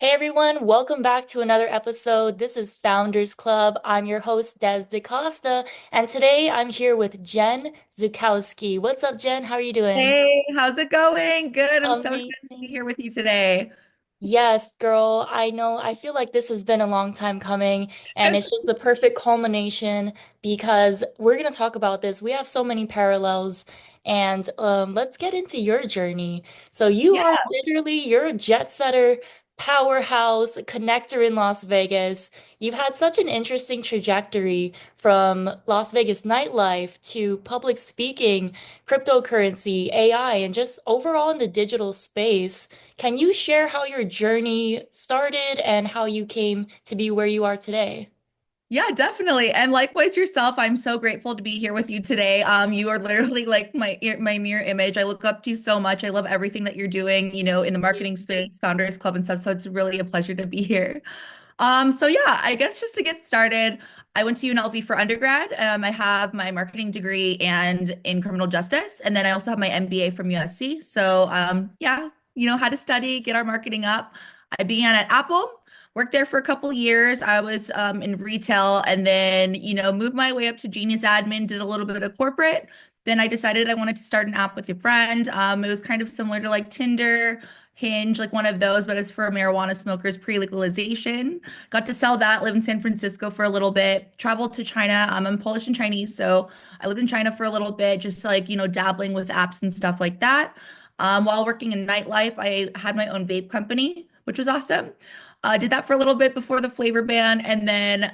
Hey everyone, welcome back to another episode. This is Founders Club. I'm your host, Dez DeCosta, and today I'm here with Jen Zukowski. What's up, Jen? How are you doing? Hey, how's it going? Good. I'm so excited to be Amazing. here with you today. Yes, girl, I know. I feel like this has been a long time coming, and it's just the perfect culmination because we're going to talk about this. We have so many parallels, and let's get into your journey. So you are Yeah, you're a jet setter, powerhouse, connector in Las Vegas. You've had such an interesting trajectory from Las Vegas nightlife to public speaking, cryptocurrency, AI, and just overall in the digital space. Can you share how your journey started and how you came to be where you are today? yeah, definitely. And likewise yourself, I'm so grateful to be here with you today. You are literally like my mirror image. I look up to you so much. I love everything that you're doing, in the marketing space, Founders Club and stuff. So it's really a pleasure to be here. So yeah, I guess just to get started, I went to UNLV for undergrad. I have my marketing degree and in criminal justice, and then I also have my MBA from USC. So yeah, how to study, get our marketing up. I began at Apple, worked there for a couple years. I was in retail, and then moved my way up to Genius Admin, did a little bit of corporate. Then I decided I wanted to start an app with a friend. It was kind of similar to like Tinder. Hinge, like one of those, but it's for marijuana smokers pre-legalization. Got to sell that, live in San Francisco for a little bit, traveled to China. I'm Polish and Chinese, so I lived in China for a little bit, just like, dabbling with apps and stuff like that. While working in nightlife, I had my own vape company, which was awesome. Did that for a little bit before the flavor ban, and then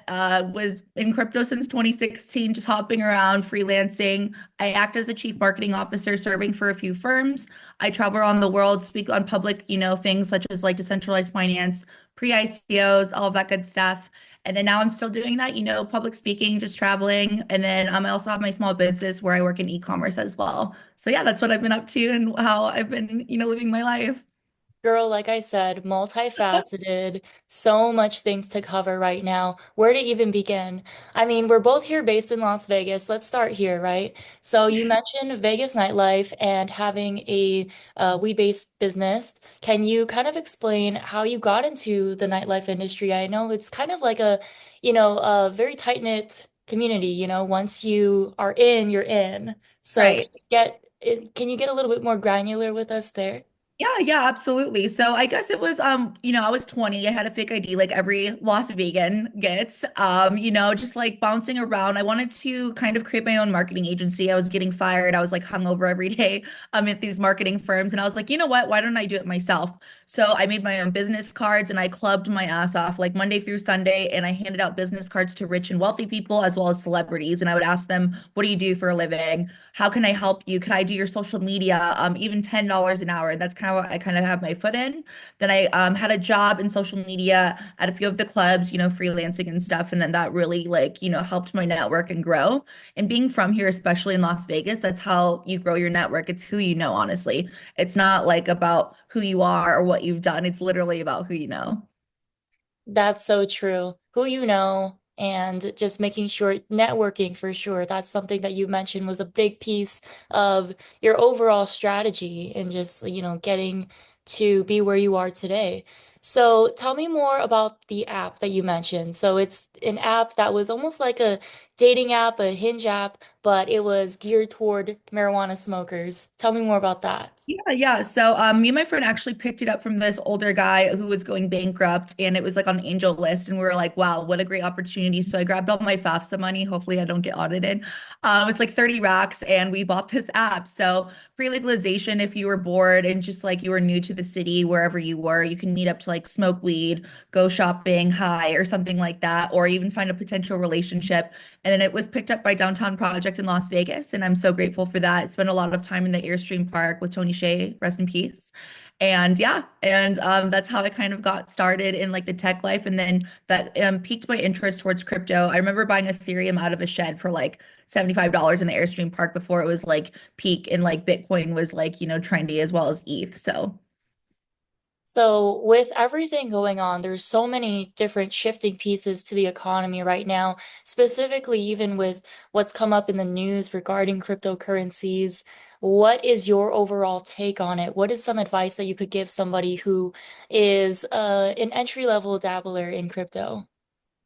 was in crypto since 2016, just hopping around, freelancing. I act as a chief marketing officer, serving for a few firms. I travel around the world, speak on public, things such as like decentralized finance, pre-ICOs, all of that good stuff. And then now I'm still doing that, public speaking, just traveling. And then I also have my small business where I work in e-commerce as well. So yeah, that's what I've been up to and how I've been, living my life. Girl, like I said, multifaceted, so much things to cover right now. Where to even begin? I mean, we're both here based in Las Vegas. Let's start here, right? So you mentioned Vegas nightlife and having a weed-based business. Can you kind of explain how you got into the nightlife industry? I know it's kind of like a very tight-knit community, once you are in, you're in. So Right. can you get a little bit more granular with us there? Yeah, yeah, absolutely. So I guess it was I was 20. I had a fake ID like every Las Vegan gets. Just like bouncing around. I wanted to kind of create my own marketing agency. I was getting fired. I was like hungover every day at these marketing firms. And I was like, you know what? Why don't I do it myself? So I made my own business cards and I clubbed my ass off like Monday through Sunday. And I handed out business cards to rich and wealthy people as well as celebrities. And I would ask them, what do you do for a living? How can I help you? Could I do your social media? Even $10 an hour. That's kind of what I kind of have my foot in. Then I had a job in social media at a few of the clubs, freelancing and stuff. And then that really like, helped my network and grow. And being from here, especially in Las Vegas, that's how you grow your network. It's who you know, honestly. It's not like about who you are or what you've done. It's literally about who you know. That's so true. Who you know, and just making sure networking for sure. That's something that you mentioned was a big piece of your overall strategy and just, getting to be where you are today. So tell me more about the app that you mentioned. So it's an app that was almost like a dating app, a hinge app, but it was geared toward marijuana smokers. Tell me more about that. Yeah, yeah. So me and my friend actually picked it up from this older guy who was going bankrupt and it was like on Angel List and we were like, wow, what a great opportunity. So I grabbed all my FAFSA money. Hopefully I don't get audited. It's like 30 racks and we bought this app. So pre-legalization, if you were bored and just like you were new to the city, wherever you were, you can meet up to like smoke weed, go shopping, high or something like that, or even find a potential relationship. And then it was picked up by Downtown Project in Las Vegas. And I'm so grateful for that. Spent a lot of time in the Airstream Park with Tony Hsieh, rest in peace. And yeah, and that's how I kind of got started in like the tech life. And then that piqued my interest towards crypto. I remember buying Ethereum out of a shed for like $75 in the Airstream Park before it was like peak and like Bitcoin was like, trendy as well as ETH. So So, with everything going on, there's so many different shifting pieces to the economy right now, specifically even with what's come up in the news regarding cryptocurrencies. What is your overall take on it? What is some advice that you could give somebody who is an entry-level dabbler in crypto?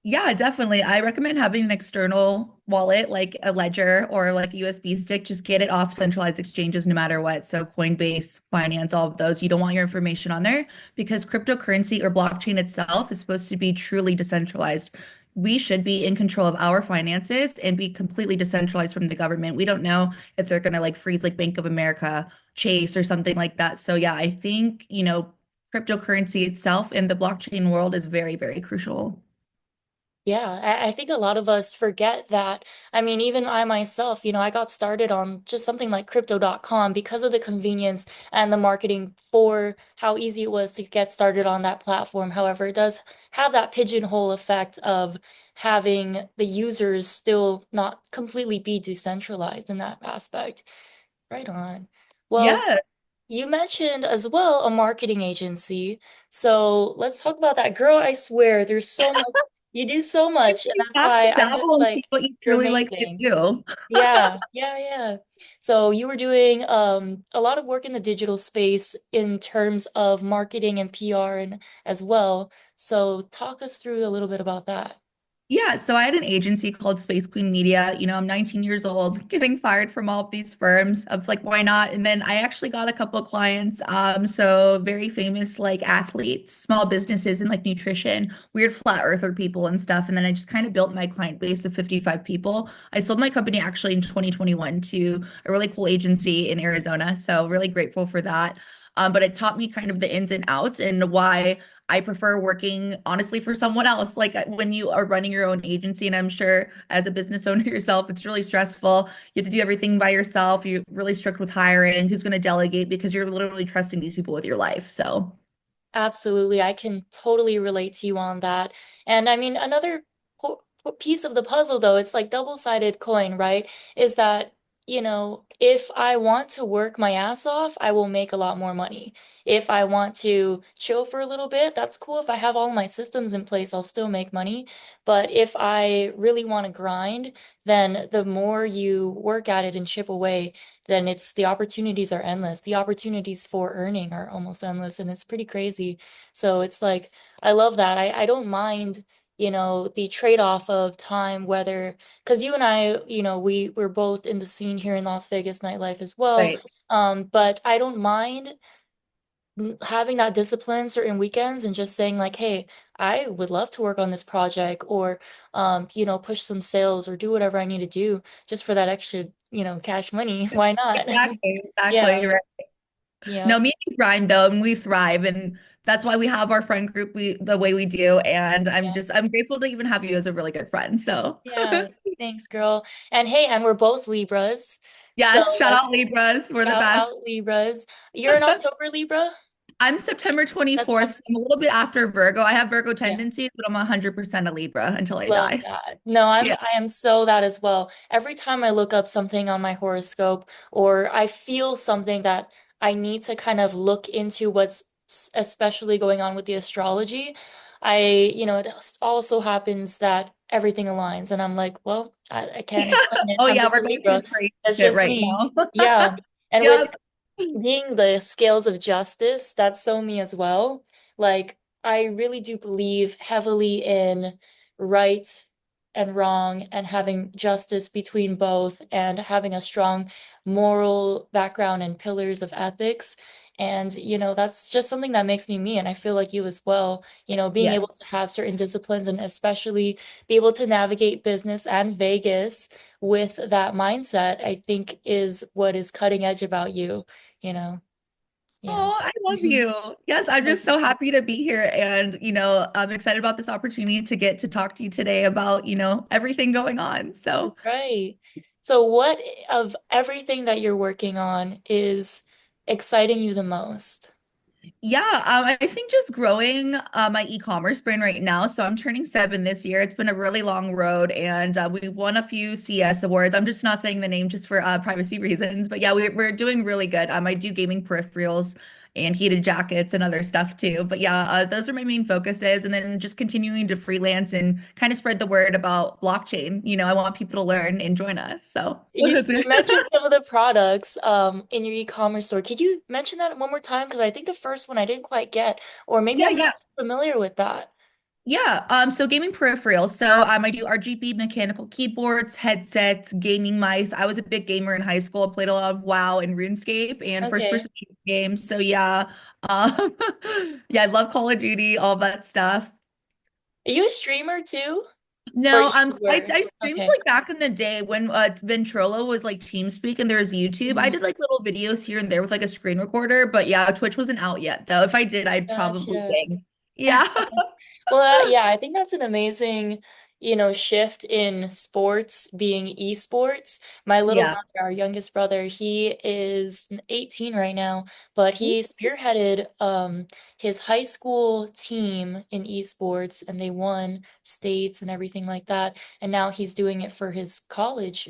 Yeah, definitely. I recommend having an external wallet, like a ledger or like a USB stick. Just get it off centralized exchanges no matter what. So Coinbase, Binance, all of those. You don't want your information on there because cryptocurrency or blockchain itself is supposed to be truly decentralized. We should be in control of our finances and be completely decentralized from the government. We don't know if they're going to like freeze like Bank of America, Chase, or something like that. So yeah, I think, cryptocurrency itself in the blockchain world is very, very crucial. Yeah, I think a lot of us forget that. I mean, even I myself, I got started on just something like crypto.com because of the convenience and the marketing for how easy it was to get started on that platform. However, it does have that pigeonhole effect of having the users still not completely be decentralized in that aspect. Right on. Well, Yeah. you mentioned as well a marketing agency. So let's talk about that. Girl, I swear, there's so much. You do so much, and You that's have why to I'm just dabble and see like, what you you're truly like to amazing. do. Yeah, yeah, yeah. So you were doing a lot of work in the digital space in terms of marketing and PR and as well. So talk us through a little bit about that. Yeah, so I had an agency called Space Queen Media. I'm 19 years old, getting fired from all of these firms. I was like, why not? And then I actually got a couple of clients. So very famous like athletes, small businesses in like nutrition, weird flat earther people and stuff. And then I just kind of built my client base of 55 people. I sold my company actually in 2021 to a really cool agency in Arizona. So really grateful for that. But it taught me kind of the ins and outs and why I prefer working honestly for someone else. Like when you are running your own agency, and I'm sure as a business owner yourself, it's really stressful. You have to do everything by yourself. You're really strict with hiring, who's going to delegate because you're literally trusting these people with your life. So, Absolutely. I can totally relate to you on that. And I mean, another piece of the puzzle, though, it's like double-sided coin, right? Is that, if I want to work my ass off, I will make a lot more money. If I want to chill for a little bit, that's cool. If I have all my systems in place, I'll still make money. But if I really want to grind, then the more you work at it and chip away, then it's the opportunities are endless. The opportunities for earning are almost endless, and it's pretty crazy. So it's like, I love that. I don't mind, the trade-off of time, whether, because you and I, we're both in the scene here in Las Vegas nightlife as well. right. But I don't mind having that discipline certain weekends and just saying like, hey, I would love to work on this project or push some sales or do whatever I need to do just for that extra, cash money. Why not? Exactly, exactly. Yeah. Right. Yeah. No, me and you grind though, and we thrive, and that's why we have our friend group the way we do. And Yeah. I'm grateful to even have you as a really good friend. So, Yeah. Thanks, girl. And hey, and we're both Libras. So yes, shout out Libras, we're the shout best. out Libras. You're an October Libra? I'm September September. 24th, so I'm a little bit after Virgo. I have Virgo Yeah. tendencies, but I'm 100% a Libra until I Love die. that. No, Yeah. I am so that as well. Every time I look up something on my horoscope or I feel something that I need to kind of look into what's especially going on with the astrology, it also happens that everything aligns and I'm like, well, I can't explain it. Oh I'm yeah, just we're a going through Libra. crazy That's shit just right me. now. Yeah. And with Yep. being the scales of justice, that's so me as well. Like, I really do believe heavily in right and wrong and having justice between both and having a strong moral background and pillars of ethics. And, that's just something that makes me me. And I feel like you as well, being Yeah. able to have certain disciplines and especially be able to navigate business and Vegas with that mindset, I think is what is cutting edge about you you know? Yeah. Oh, I love you. Yes, I'm Thank just you. so happy to be here. And, I'm excited about this opportunity to get to talk to you today about, everything going on. So, Right. So what of everything that you're working on is exciting you the most? yeah, I think just growing my e-commerce brand right now. So I'm turning 7 this year. It's been a really long road, and we've won a few CS awards. I'm just not saying the name just for privacy reasons, but yeah, we're doing really good. I do gaming peripherals, and heated jackets and other stuff too. But yeah, those are my main focuses. And then just continuing to freelance and kind of spread the word about blockchain. I want people to learn and join us. So You mentioned some of the products in your e-commerce store. Could you mention that one more time? Because I think the first one I didn't quite get, or maybe yeah, I'm yeah. not familiar with that. Yeah, so gaming peripherals. So I do RGB mechanical keyboards, headsets, gaming mice. I was a big gamer in high school. I played a lot of WoW and RuneScape and Okay. first-person shooter games. So yeah, um, yeah, I love Call of Duty, all that stuff. Are you a streamer too? Or No, you were? I streamed Okay. like back in the day when Ventrilo was like TeamSpeak and there was YouTube. I Mhm. did like little videos here and there with like a screen recorder, but yeah, Twitch wasn't out yet though. If I did, I'd probably Gotcha. sing. Yeah. Well, yeah, I think that's an amazing, shift in sports being esports. My little Yeah. brother, our youngest brother, he is 18 right now, but he spearheaded his high school team in esports and they won states and everything like that. And now he's doing it for his college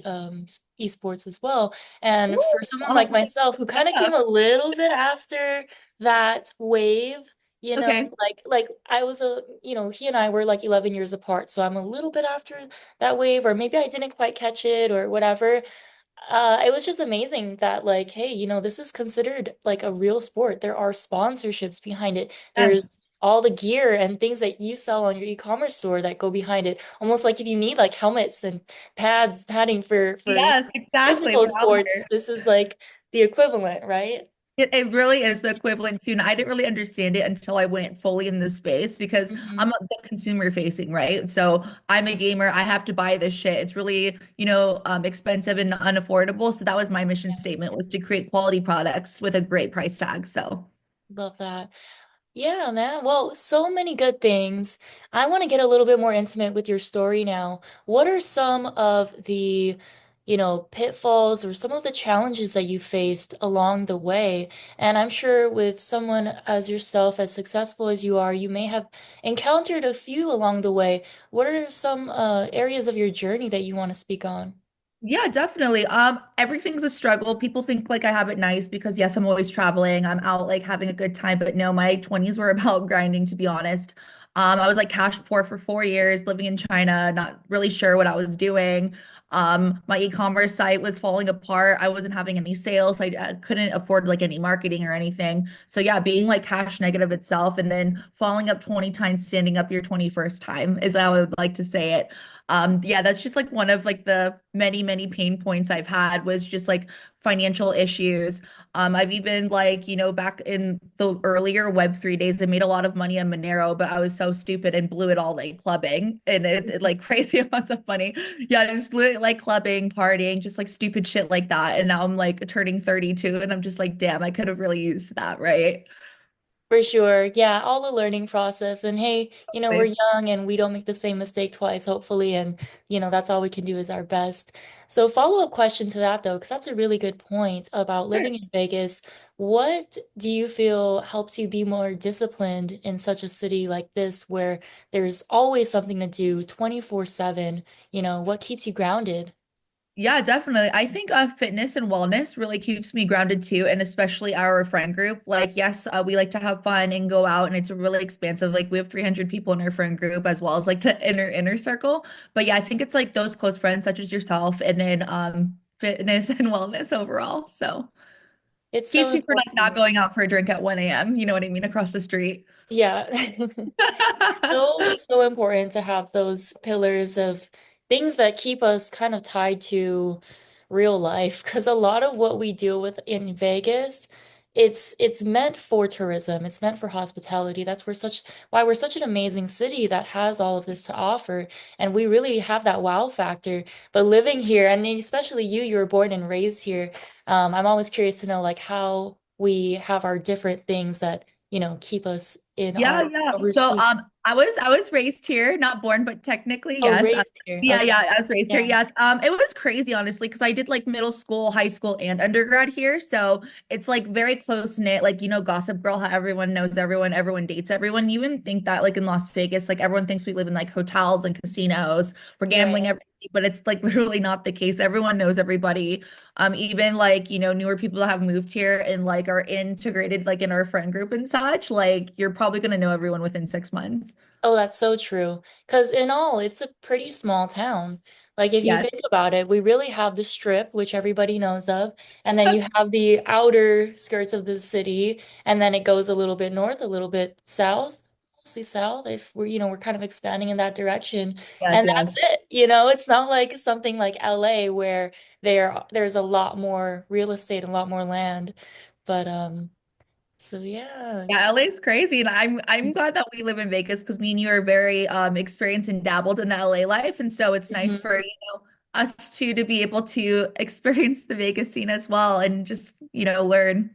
esports as well. And Ooh, for someone like awesome myself who kind of came stuff. a little bit after that wave, Okay. like I was he and I were like 11 years apart, so I'm a little bit after that wave, or maybe I didn't quite catch it or whatever. It was just amazing that like, hey, this is considered like a real sport. There are sponsorships behind it. There's Yes. all the gear and things that you sell on your e-commerce store that go behind it. Almost like if you need like helmets and padding for Yes, exactly. physical We're out sports, here. this is like the equivalent, right? It really is the equivalent to, and I didn't really understand it until I went fully in the space because I'm Hmm. the consumer facing, right? So I'm a gamer. I have to buy this shit. It's really, expensive and unaffordable. So that was my mission statement was to create quality products with a great price tag. So. Love that. Yeah, man. Well, so many good things. I want to get a little bit more intimate with your story now. What are some of the, pitfalls or some of the challenges that you faced along the way? And I'm sure with someone as yourself, as successful as you are, you may have encountered a few along the way. What are some areas of your journey that you want to speak on? Yeah, definitely. Everything's a struggle. People think like I have it nice because yes, I'm always traveling. I'm out like having a good time, but no, my 20s were about grinding, to be honest. I was like cash poor for 4 years, living in China, not really sure what I was doing. My e-commerce site was falling apart. I wasn't having any sales. I couldn't afford like any marketing or anything. So yeah, being like cash negative itself and then falling up 20 times, standing up your 21st time is how I would like to say it. Yeah, that's just like one of like the many, many pain points I've had was just like financial issues. I've even like, back in the earlier Web3 days, I made a lot of money on Monero, but I was so stupid and blew it all like clubbing and it like crazy amounts of money. Yeah, I just blew it like clubbing, partying, just like stupid shit like that. And now I'm like turning 32 and I'm just like, damn, I could have really used that, right? For sure. Yeah, all the learning process. And hey, we're young and we don't make the same mistake twice, hopefully. And, that's all we can do is our best. So, follow-up question to that, though, because that's a really good point about living in Vegas. What do you feel helps you be more disciplined in such a city like this where there's always something to do 24/7? What keeps you grounded? Yeah, definitely. I think fitness and wellness really keeps me grounded too, and especially our friend group. Like, yes, we like to have fun and go out, and it's really expansive. Like, we have 300 people in our friend group as well as like the inner circle. But yeah, I think it's like those close friends such as yourself, and then fitness and wellness overall. So It's so keeps me for like not important. going out for a drink at 1 a.m. You know what I mean? Across the street. Yeah. So important to have those pillars of things that keep us kind of tied to real life because a lot of what we deal with in Vegas, it's meant for tourism. It's meant for hospitality. That's why we're such an amazing city that has all of this to offer. And we really have that wow factor. But living here, and especially you were born and raised here, I'm always curious to know like how we have our different things that keep us in Yeah, our yeah. So routine. I was raised here, not born, but technically, Oh, yes. raised here. Yeah, Okay. yeah, I was raised here. Yeah. Yes. It was crazy, honestly, because I did like middle school, high school, and undergrad here. So it's like very close knit, like Gossip Girl, how everyone knows everyone, everyone dates everyone. You wouldn't think that like in Las Vegas, like everyone thinks we live in like hotels and casinos, we're gambling Right. every day, but it's like literally not the case. Everyone knows everybody. Even like, newer people that have moved here and like are integrated like in our friend group and such, like you're probably gonna know everyone within 6 months. Oh, that's so true. Because in all, it's a pretty small town. Like, if you Yes. think about it, we really have the strip, which everybody knows of, and then you have the outer skirts of the city, and then it goes a little bit north, a little bit south, mostly south, if we're kind of expanding in that direction. Yes, And yes. that's it. It's not like something like LA where there's a lot more real estate, a lot more land. But so yeah. Yeah, LA's crazy. And I'm glad that we live in Vegas because me and you are very experienced and dabbled in the LA life. And so it's nice for, Mhm. us two to be able to experience the Vegas scene as well and just, learn.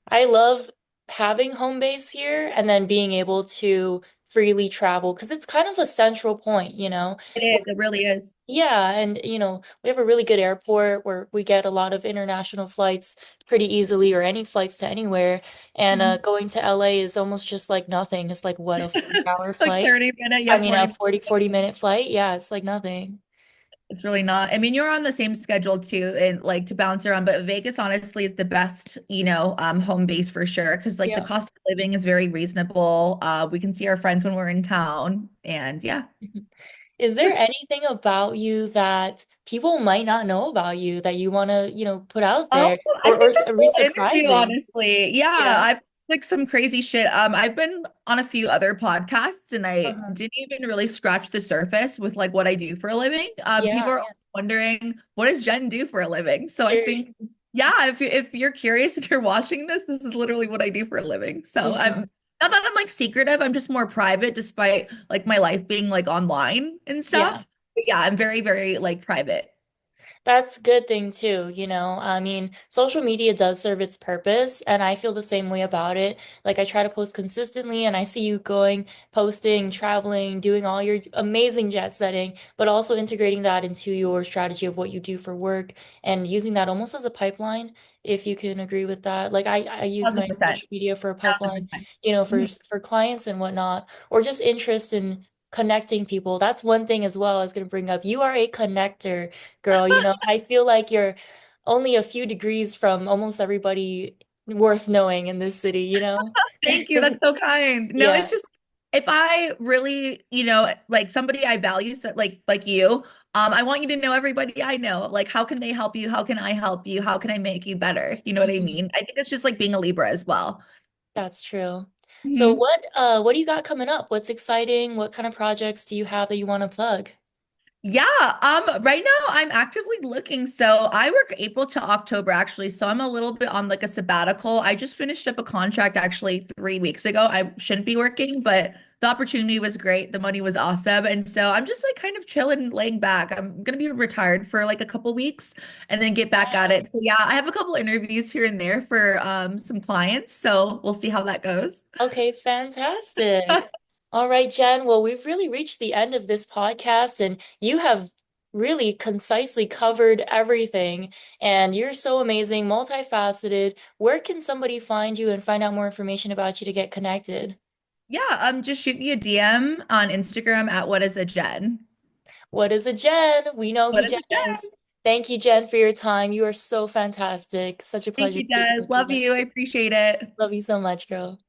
I love having home base here and then being able to freely travel because it's kind of a central point. It is, it really is. Yeah, and we have a really good airport where we get a lot of international flights pretty easily or any flights to anywhere. And Mhm. going to LA is almost just like nothing. It's like what, a 4 hour Like flight? 30 minute, I yeah, mean, a 40. 40 minute flight? Yeah, it's like nothing. It's really not. I mean, you're on the same schedule too, and like to bounce around, but Vegas honestly is the best, home base for sure. Cause like the Yeah. cost of living is very reasonable. We can see our friends when we're in town. And yeah. Is there anything about you that people might not know about you that you want to, put out Oh, there I or think this or be whole interview, surprising? honestly. Yeah, Yeah. I've like some crazy shit. I've been on a few other podcasts and I Uh-huh. didn't even really scratch the surface with like what I do for a living. Yeah, People are yeah. always wondering, what does Jen do for a living? So I think, Curious. yeah, if you're curious and you're watching this, this is literally what I do for a living. So I'm Hmm. not that I'm like secretive, I'm just more private despite like my life being like online and Yeah. stuff. But yeah, I'm very, very like private. That's a good thing too. I mean, social media does serve its purpose, and I feel the same way about it. Like I try to post consistently, and I see you going, posting, traveling, doing all your amazing jet setting, but also integrating that into your strategy of what you do for work and using that almost as a pipeline, if you can agree with that. Like I use my 1,000%. social media for a pipeline, 1,000%. for for clients and whatnot, or just interest in connecting people. That's one thing as well I was going to bring up. You are a connector. Girl, I feel like you're only a few degrees from almost everybody worth knowing in this city? Thank you. That's so kind. No, it's Yeah. just if I really, like somebody I value, so like you, I want you to know everybody I know. Like, how can they help you? How can I help you? How can I make you better? You know what I Mhm. mean? I think it's just like being a Libra as well. That's true. So Mhm. what do you got coming up? What's exciting? What kind of projects do you have that you want to plug? Yeah, right now I'm actively looking. So I work April to October actually. So I'm a little bit on like a sabbatical. I just finished up a contract actually 3 weeks ago. I shouldn't be working, but the opportunity was great. The money was awesome. And so I'm just like kind of chilling, laying back. I'm gonna be retired for like a couple weeks and then get back at it. So yeah, I have a couple interviews here and there for some clients. So we'll see how that goes. Okay, fantastic. All right, Jen. Well, we've really reached the end of this podcast, and you have really concisely covered everything. And you're so amazing, multifaceted. Where can somebody find you and find out more information about you to get connected? Yeah, just shoot me a DM on Instagram at what is a Jen. What is a Jen? We know who What is Jen a Jen? is. Thank you, Jen, for your time. You are so fantastic. Such a Thank pleasure you, speaking Des. with Love you. you. I appreciate it. Love you so much, girl.